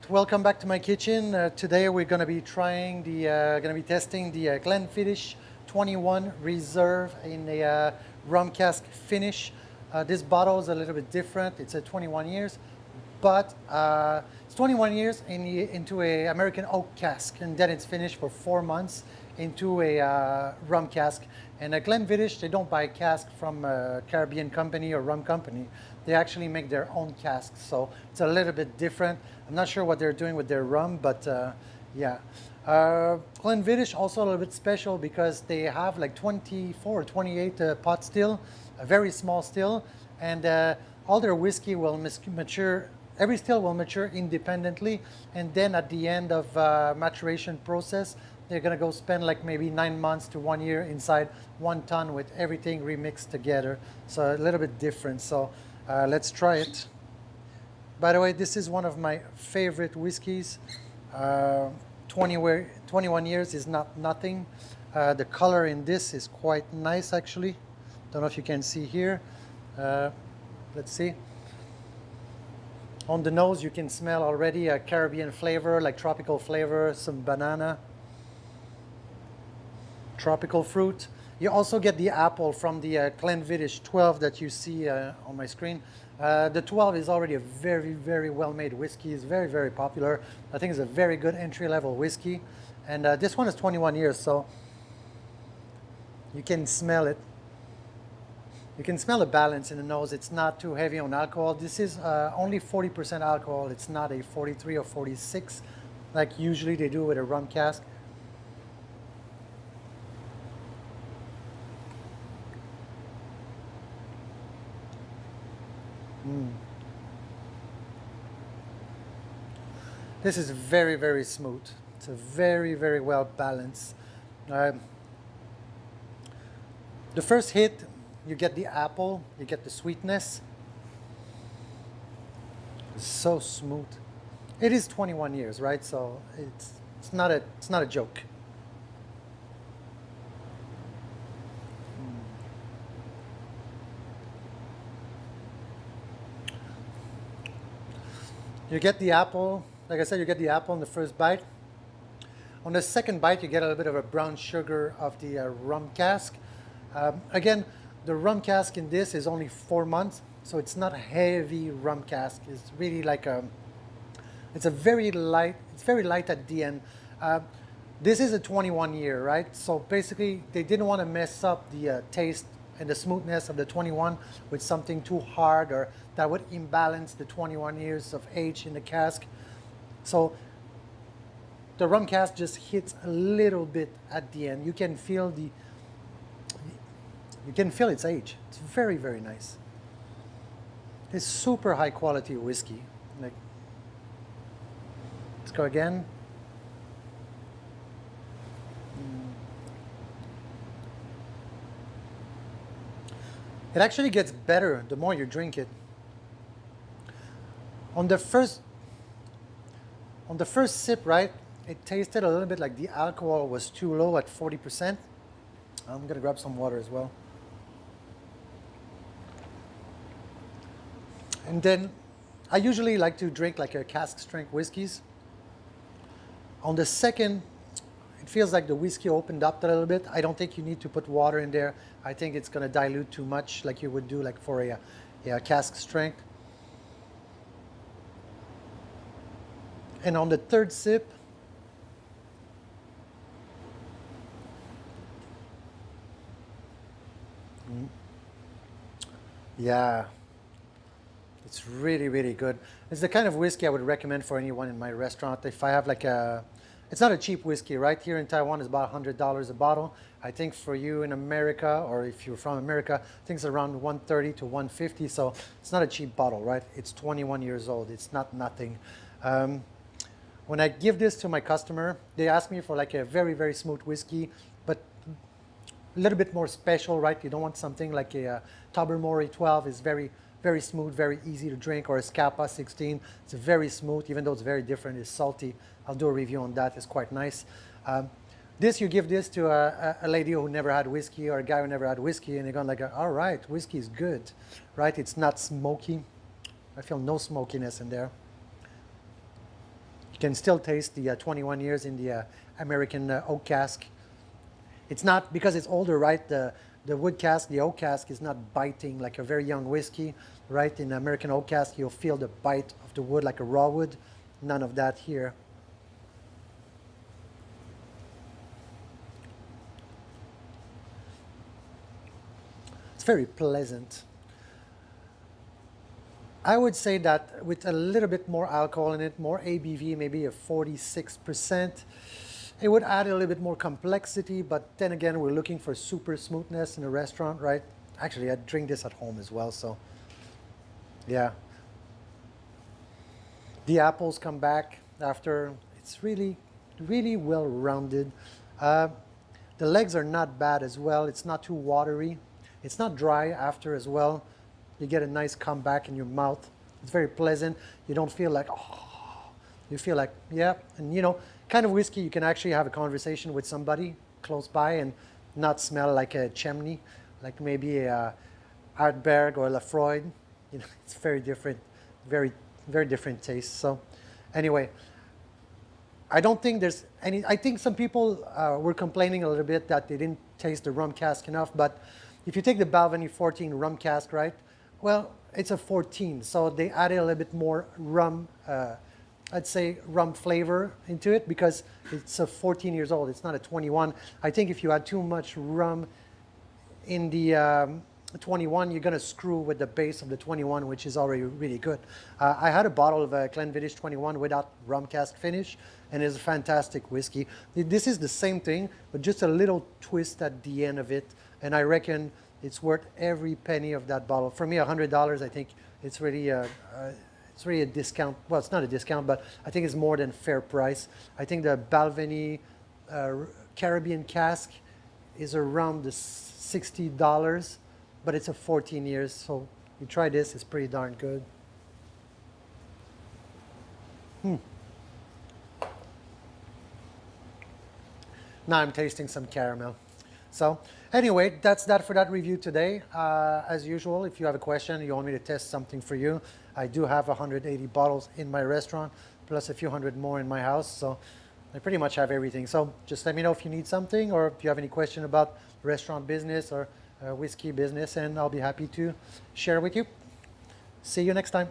welcome back to my kitchen. Today we're going to be testing the Glenfiddich 21 Reserve in a rum cask finish. This bottle is a little bit different. It's a 21 years, but it's 21 years into a American oak cask, and then it's finished for 4 months into a rum cask. And at Glenfiddich, they don't buy cask from a Caribbean company or rum company. They actually make their own casks, so it's a little bit different. I'm not sure what they're doing with their rum, but yeah. Glenfiddich also a little bit special because they have like 24 or 28 pot still, a very small still, and all their whiskey will mature. Every still will mature independently, and then at the end of maturation process, they're gonna go spend like maybe 9 months to 1 year inside 1 ton with everything remixed together. So a little bit different. So let's try it. By the way, this is one of my favorite whiskeys. 21 years is not nothing. The color in this is quite nice actually. Don't know if you can see here. Let's see. On the nose, you can smell already a Caribbean flavor, like tropical flavor, some banana, tropical fruit. You also get the apple from the Glenfiddich 12 that you see on my screen. The 12 is already a very, very well-made whiskey. It's very, very popular. I think it's a very good entry-level whiskey. And this one is 21 years, so you can smell it. You can smell the balance in the nose. It's not too heavy on alcohol. This is only 40% alcohol. It's not a 43 or 46 like usually they do with a rum cask. This is very, very smooth. It's a very, very well balanced. The first hit, you get the apple, you get the sweetness. It's so smooth. It is 21 years, right? So it's not a joke. You get the apple, like I said, you get the apple in the first bite. On the second bite, you get a little bit of a brown sugar of the rum cask. Again, the rum cask in this is only 4 months, so it's not a heavy rum cask. It's really like it's very light at the end. This is a 21 year, right? So basically, they didn't want to mess up the taste and the smoothness of the 21 with something too hard or that would imbalance the 21 years of age in the cask. So the rum cask just hits a little bit at the end. You can feel its age. It's very, very nice. It's super high quality whiskey. Like, let's go again. It actually gets better the more you drink it. On the first sip, right, it tasted a little bit like the alcohol was too low at 40%. I'm gonna grab some water as well. And then I usually like to drink like a cask strength whiskeys. On the second, it feels like the whiskey opened up a little bit. I don't think you need to put water in there. I think it's gonna dilute too much like you would do like for a cask strength. And on the third sip, yeah, it's really, really good. It's the kind of whiskey I would recommend for anyone in my restaurant. If I have like it's not a cheap whiskey, right? Here in Taiwan, it's about $100 a bottle. I think for you in America, or if you're from America, I think it's around 130 to 150. So it's not a cheap bottle, right? It's 21 years old. It's not nothing. When I give this to my customer, they ask me for like a very, very smooth whiskey, but a little bit more special, right? You don't want something like a Tobermory 12 is very, very smooth, very easy to drink, or a Scapa 16. It's very smooth, even though it's very different. It's salty. I'll do a review on that. It's quite nice. You give this to a lady who never had whiskey or a guy who never had whiskey, and they're going like, all right, whiskey is good, right? It's not smoky. I feel no smokiness in there. You can still taste the 21 years in the American oak cask. It's not, because it's older, right? The wood cask, the oak cask is not biting like a very young whiskey, right? In American oak cask, you'll feel the bite of the wood like a raw wood. None of that here. It's very pleasant. I would say that with a little bit more alcohol in it, more ABV, maybe a 46%, it would add a little bit more complexity, but then again, we're looking for super smoothness in a restaurant, right? Actually, I drink this at home as well, so yeah. The apples come back after. It's really, really well-rounded. Uh, the legs are not bad as well. It's not too watery. It's not dry after as well. You get a nice comeback in your mouth. It's very pleasant. You don't feel like, oh, you feel like, yeah. And you know, kind of whiskey, you can actually have a conversation with somebody close by and not smell like a chimney, like maybe a Ardbeg or Lafroy. You know, it's very different, very, very different taste. So anyway, I don't think there's any, I think some people were complaining a little bit that they didn't taste the rum cask enough, but if you take the Balvenie 14 rum cask, right? Well, it's a 14, so they added a little bit more rum, I'd say rum flavor into it because it's a 14 years old. It's not a 21. I think if you add too much rum in the 21, you're going to screw with the base of the 21, which is already really good. I had a bottle of Glenfiddich 21 without rum cask finish, and it's a fantastic whiskey. This is the same thing, but just a little twist at the end of it, and I reckon it's worth every penny of that bottle. For me, $100, I think it's really a discount. Well, it's not a discount, but I think it's more than fair price. I think the Balvenie Caribbean cask is around the $60, but it's a 14 years. So you try this, it's pretty darn good. Now I'm tasting some caramel. So anyway, that's that for that review today. As usual, if you have a question, you want me to test something for you, I do have 180 bottles in my restaurant, plus a few hundred more in my house. So I pretty much have everything. So just let me know if you need something or if you have any question about restaurant business or whiskey business, and I'll be happy to share with you. See you next time.